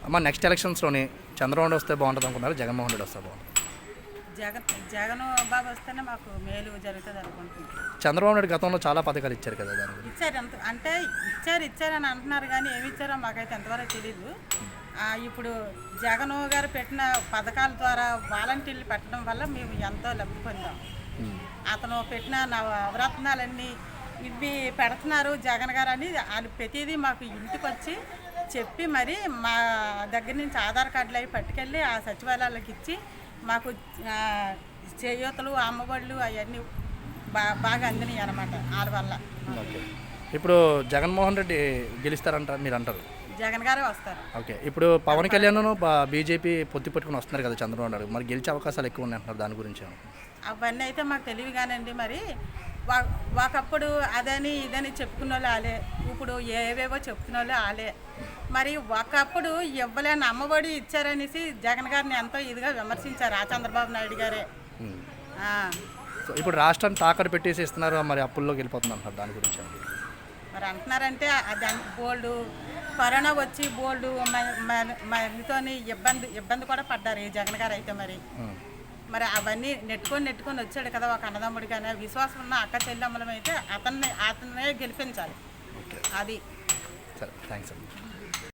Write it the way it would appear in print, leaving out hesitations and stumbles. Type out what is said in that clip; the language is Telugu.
అమ్మ నెక్స్ట్ ఎలక్షన్స్లోని చంద్రబాబు నాయుడు వస్తే బాగుంటుంది అనుకున్నారు, జగన్మోహన్ రెడ్డి వస్తే బాగుంటుంది? జగన్ బాబు వస్తేనే మాకు మేలు జరుగుతుంది అనుకుంటున్నాం. చంద్రబాబు నాయుడు గతంలో చాలా పథకాలు ఇచ్చారు కదా, దాని గురించి. ఇచ్చారని అంటున్నారు కానీ ఏమి ఇచ్చారో మాకైతే ఎంతవరకు తెలీదు. ఇప్పుడు జగన్ గారు పెట్టిన పథకాల ద్వారా వాలంటీర్లు పెట్టడం వల్ల మేము ఎంతో లబ్ధి పొందాం. అతను పెట్టిన నవరత్నాలన్నీ ఇవి పెడుతున్నారు జగన్ గారు అని వాళ్ళు ప్రతిదీ మాకు ఇంటికి వచ్చి చెప్పి మరి మా దగ్గర నుంచి ఆధార్ కార్డులు అవి పట్టుకెళ్ళి ఆ సచివాలయాలకు ఇచ్చి మాకు చేయూతలు అమ్మఒళ్ళు అవన్నీ బాగా అందినాయి అన్నమాట వాళ్ళ వల్ల. ఓకే, ఇప్పుడు జగన్మోహన్ రెడ్డి గెలుస్తారంట మీరు అంటారు? జగన్ గారే వస్తారు. ఓకే, ఇప్పుడు పవన్ కళ్యాణ్ బీజేపీ పొత్తి పెట్టుకుని వస్తున్నారు కదా చంద్రబాబు నాయుడు, మరి గెలిచే అవకాశాలు ఎక్కువ ఉన్నాయి అంటున్నారు, దాని గురించి? అవన్నీ అయితే మాకు తెలివి కానండి. మరి ఒకప్పుడు అదని ఇదని చెప్పుకున్న వాళ్ళు ఆలే, ఇప్పుడు ఏవేవో చెప్పుకున్న వాళ్ళు ఆలే. మరి ఒకప్పుడు ఇవ్వలేని అమ్మఒడి ఇచ్చారనేసి జగన్ గారిని ఎంతో ఇదిగా విమర్శించారు ఆ చంద్రబాబు నాయుడు గారే. సో ఇప్పుడు రాష్ట్రాన్ని తాకట్టు పెట్టేసి ఇస్తున్నారు, మరి అప్పుల్లోకి వెళ్ళిపోతుంది అంటారు, దాని గురించి? మరి అంటున్నారంటే అది బోల్డు కరోనా వచ్చి బోల్డు మనతో ఇబ్బంది కూడా పడ్డారు ఈ జగన్ గారు అయితే. మరి అవన్నీ నెట్టుకొని వచ్చాడు కదా ఒక అన్నదమ్ముడిగానే. విశ్వాసం ఉన్న అక్క చెల్లెమ్మలం అయితే అతన్నే గెలిపించాలి. అది. సరే, థ్యాంక్స్ అండి.